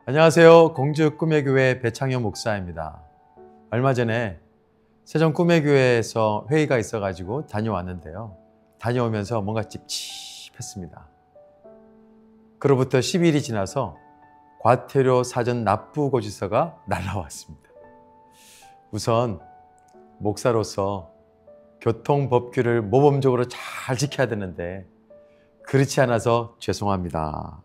안녕하세요. 공주 꿈의 교회 배창현 목사입니다. 얼마 전에 세종 꿈의 교회에서 회의가 있어가지고 다녀왔는데요. 다녀오면서 뭔가 찝찝했습니다. 그로부터 10일이 지나서 과태료 사전 납부 고지서가 날라왔습니다. 우선 목사로서 교통법규를 모범적으로 잘 지켜야 되는데 그렇지 않아서 죄송합니다.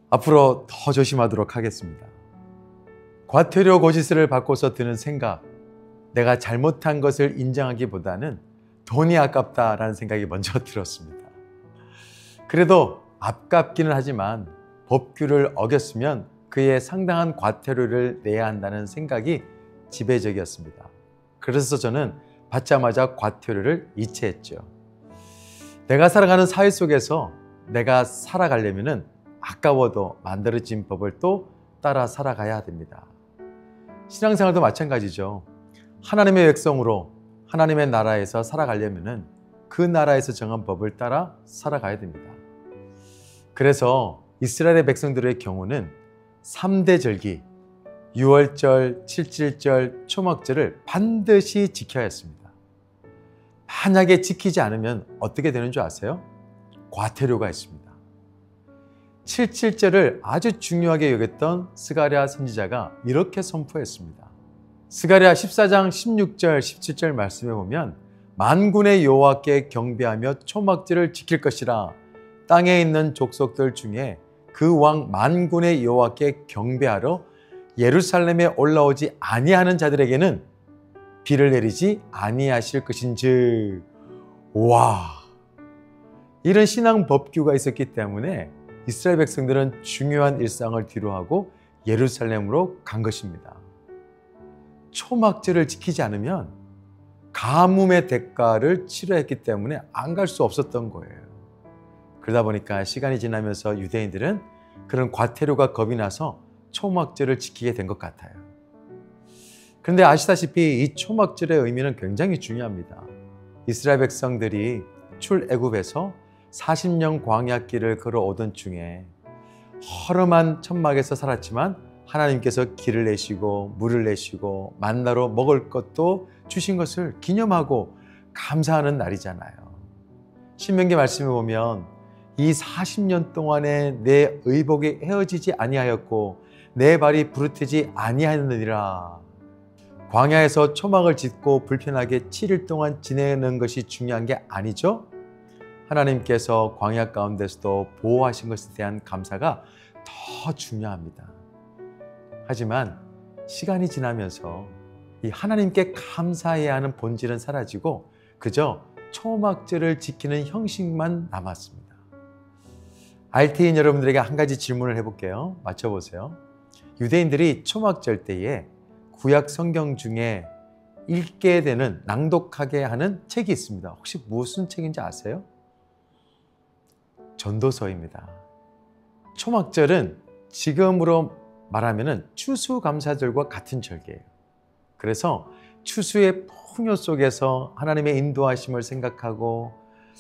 앞으로 더 조심하도록 하겠습니다. 과태료 고지서를 받고서 드는 생각, 내가 잘못한 것을 인정하기보다는 돈이 아깝다라는 생각이 먼저 들었습니다. 그래도 아깝기는 하지만 법규를 어겼으면 그에 상당한 과태료를 내야 한다는 생각이 지배적이었습니다. 그래서 저는 받자마자 과태료를 이체했죠. 내가 살아가는 사회 속에서 내가 살아가려면 아까워도 만들어진 법을 또 따라 살아가야 됩니다. 신앙생활도 마찬가지죠. 하나님의 백성으로 하나님의 나라에서 살아가려면 그 나라에서 정한 법을 따라 살아가야 됩니다. 그래서 이스라엘의 백성들의 경우는 3대 절기, 유월절, 칠칠절, 초막절을 반드시 지켜야 했습니다. 만약에 지키지 않으면 어떻게 되는 줄 아세요? 과태료가 있습니다. 칠칠절을 아주 중요하게 여겼던 스가랴 선지자가 이렇게 선포했습니다. 스가랴 14장 16절 17절 말씀에 보면 만군의 여호와께 경배하며 초막절을 지킬 것이라. 땅에 있는 족속들 중에 그 왕 만군의 여호와께 경배하러 예루살렘에 올라오지 아니하는 자들에게는 비를 내리지 아니하실 것인즉. 와, 이런 신앙 법규가 있었기 때문에 이스라엘 백성들은 중요한 일상을 뒤로하고 예루살렘으로 간 것입니다. 초막절을 지키지 않으면 가뭄의 대가를 치러야 했기 때문에 안 갈 수 없었던 거예요. 그러다 보니까 시간이 지나면서 유대인들은 그런 과태료가 겁이 나서 초막절을 지키게 된 것 같아요. 그런데 아시다시피 이 초막절의 의미는 굉장히 중요합니다. 이스라엘 백성들이 출애굽에서 40년 광야길을 걸어오던 중에 허름한 천막에서 살았지만 하나님께서 길을 내시고 물을 내시고 만나로 먹을 것도 주신 것을 기념하고 감사하는 날이잖아요. 신명기 말씀에 보면 이 40년 동안에 내 의복이 헤어지지 아니하였고 내 발이 부르트지 아니하였느니라. 광야에서 초막을 짓고 불편하게 7일 동안 지내는 것이 중요한 게 아니죠. 하나님께서 광야 가운데서도 보호하신 것에 대한 감사가 더 중요합니다. 하지만 시간이 지나면서 이 하나님께 감사해야 하는 본질은 사라지고 그저 초막절을 지키는 형식만 남았습니다. RT인 여러분들에게 한 가지 질문을 해볼게요. 맞춰보세요. 유대인들이 초막절 때에 구약 성경 중에 읽게 되는, 낭독하게 하는 책이 있습니다. 혹시 무슨 책인지 아세요? 전도서입니다. 초막절은 지금으로 말하면 추수감사절과 같은 절기예요. 그래서 추수의 풍요 속에서 하나님의 인도하심을 생각하고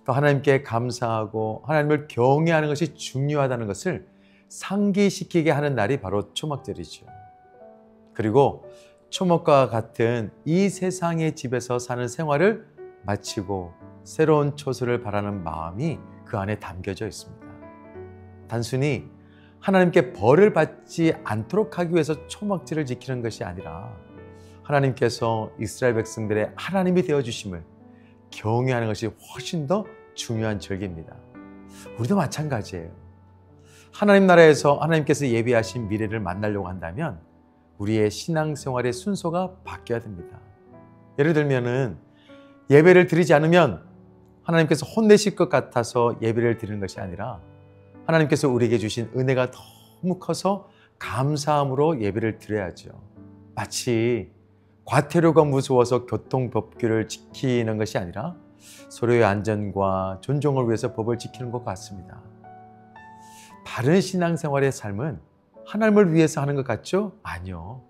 또 하나님께 감사하고 하나님을 경외하는 것이 중요하다는 것을 상기시키게 하는 날이 바로 초막절이죠. 그리고 초막과 같은 이 세상의 집에서 사는 생활을 마치고 새로운 초소를 바라는 마음이 그 안에 담겨져 있습니다. 단순히 하나님께 벌을 받지 않도록 하기 위해서 초막절을 지키는 것이 아니라 하나님께서 이스라엘 백성들의 하나님이 되어주심을 경외하는 것이 훨씬 더 중요한 절기입니다. 우리도 마찬가지예요. 하나님 나라에서 하나님께서 예비하신 미래를 만나려고 한다면 우리의 신앙생활의 순서가 바뀌어야 됩니다. 예를 들면은 예배를 드리지 않으면 하나님께서 혼내실 것 같아서 예배를 드리는 것이 아니라 하나님께서 우리에게 주신 은혜가 너무 커서 감사함으로 예배를 드려야죠. 마치 과태료가 무서워서 교통법규를 지키는 것이 아니라 서로의 안전과 존중을 위해서 법을 지키는 것 같습니다. 바른 신앙생활의 삶은 하나님을 위해서 하는 것 같죠? 아니요.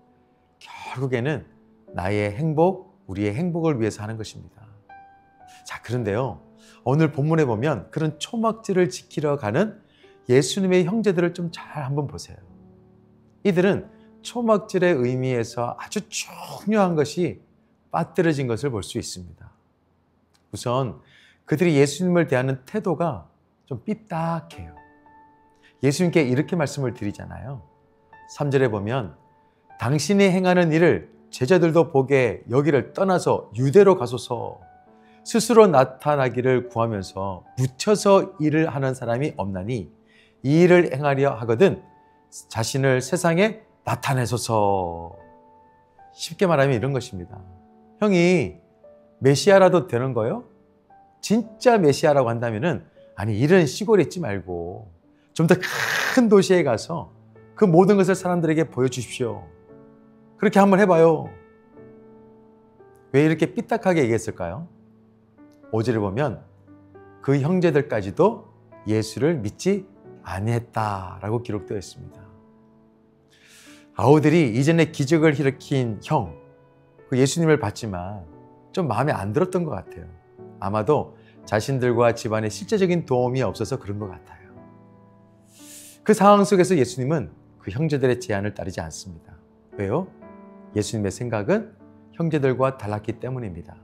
결국에는 나의 행복, 우리의 행복을 위해서 하는 것입니다. 자, 그런데요. 오늘 본문에 보면 그런 초막절을 지키러 가는 예수님의 형제들을 좀 잘 한번 보세요. 이들은 초막절의 의미에서 아주 중요한 것이 빠뜨려진 것을 볼 수 있습니다. 우선 그들이 예수님을 대하는 태도가 좀 삐딱해요. 예수님께 이렇게 말씀을 드리잖아요. 3절에 보면 당신이 행하는 일을 제자들도 보게 여기를 떠나서 유대로 가소서, 스스로 나타나기를 구하면서 묻혀서 일을 하는 사람이 없나니 이 일을 행하려 하거든 자신을 세상에 나타내소서. 쉽게 말하면 이런 것입니다. 형이 메시아라도 되는 거요? 진짜 메시아라고 한다면은 아니 이런 시골에 있지 말고 좀 더 큰 도시에 가서 그 모든 것을 사람들에게 보여주십시오. 그렇게 한번 해봐요. 왜 이렇게 삐딱하게 얘기했을까요? 5절을 보면 그 형제들까지도 예수를 믿지 아니했다라고 기록되어 있습니다. 아우들이 이전에 기적을 일으킨 형, 그 예수님을 봤지만 좀 마음에 안 들었던 것 같아요. 아마도 자신들과 집안에 실제적인 도움이 없어서 그런 것 같아요. 그 상황 속에서 예수님은 그 형제들의 제안을 따르지 않습니다. 왜요? 예수님의 생각은 형제들과 달랐기 때문입니다.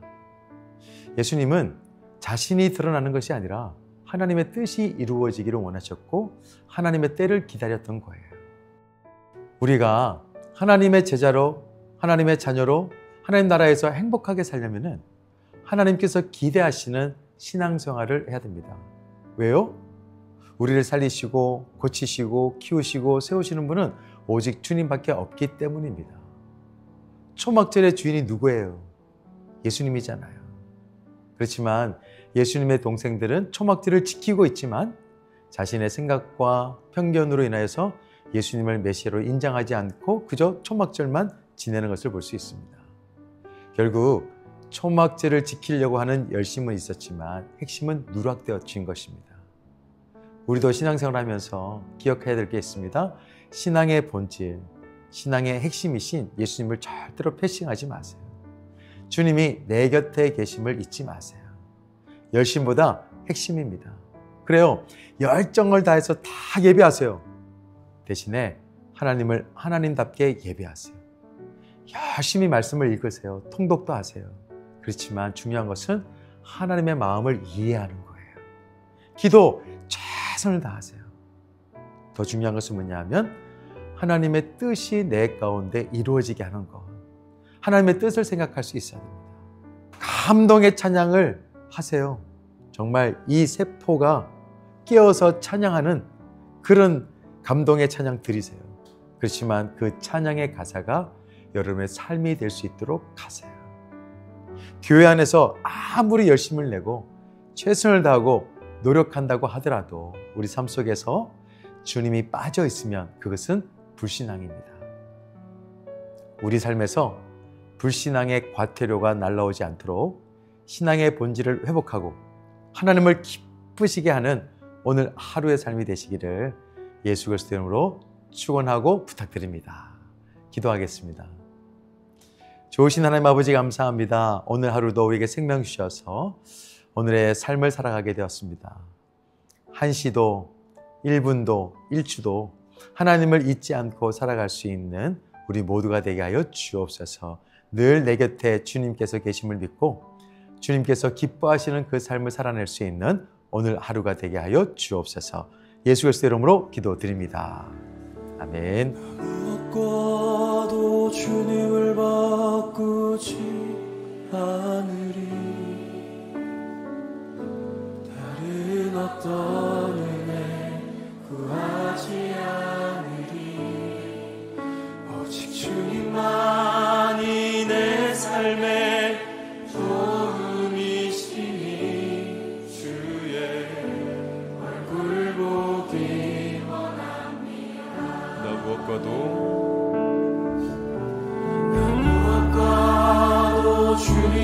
예수님은 자신이 드러나는 것이 아니라 하나님의 뜻이 이루어지기를 원하셨고 하나님의 때를 기다렸던 거예요. 우리가 하나님의 제자로, 하나님의 자녀로 하나님 나라에서 행복하게 살려면 하나님께서 기대하시는 신앙생활을 해야 됩니다. 왜요? 우리를 살리시고 고치시고 키우시고 세우시는 분은 오직 주님밖에 없기 때문입니다. 초막절의 주인이 누구예요? 예수님이잖아요. 그렇지만 예수님의 동생들은 초막절을 지키고 있지만 자신의 생각과 편견으로 인하여서 예수님을 메시아로 인정하지 않고 그저 초막절만 지내는 것을 볼 수 있습니다. 결국 초막절을 지키려고 하는 열심은 있었지만 핵심은 누락되어진 것입니다. 우리도 신앙생활하면서 기억해야 될 게 있습니다. 신앙의 본질, 신앙의 핵심이신 예수님을 절대로 패싱하지 마세요. 주님이 내 곁에 계심을 잊지 마세요. 열심보다 핵심입니다. 그래요. 열정을 다해서 다 예배하세요. 대신에 하나님을 하나님답게 예배하세요. 열심히 말씀을 읽으세요. 통독도 하세요. 그렇지만 중요한 것은 하나님의 마음을 이해하는 거예요. 기도 최선을 다하세요. 더 중요한 것은 뭐냐 하면 하나님의 뜻이 내 가운데 이루어지게 하는 것. 하나님의 뜻을 생각할 수 있어야 됩니다. 감동의 찬양을 하세요. 정말 이 세포가 깨어서 찬양하는 그런 감동의 찬양 드리세요. 그렇지만 그 찬양의 가사가 여러분의 삶이 될 수 있도록 하세요. 교회 안에서 아무리 열심을 내고 최선을 다하고 노력한다고 하더라도 우리 삶 속에서 주님이 빠져 있으면 그것은 불신앙입니다. 우리 삶에서 불신앙의 과태료가 날라오지 않도록 신앙의 본질을 회복하고 하나님을 기쁘시게 하는 오늘 하루의 삶이 되시기를 예수 그리스도 이름으로 축원하고 부탁드립니다. 기도하겠습니다. 좋으신 하나님 아버지 감사합니다. 오늘 하루도 우리에게 생명 주셔서 오늘의 삶을 살아가게 되었습니다. 한시도 1분도 1초도 하나님을 잊지 않고 살아갈 수 있는 우리 모두가 되게 하여 주옵소서. 늘 내 곁에 주님께서 계심을 믿고 주님께서 기뻐하시는 그 삶을 살아낼 수 있는 오늘 하루가 되게 하여 주옵소서. 예수 그리스도 이름으로 기도드립니다. 아멘. 무엇과도 주님을 바꾸지 않으리. 다른 어떤 은혜 구하지 않으리. 오직 주님만이 내 삶의 도움이시니 주의 얼굴 보기 원합니다. 나 무엇과도 주님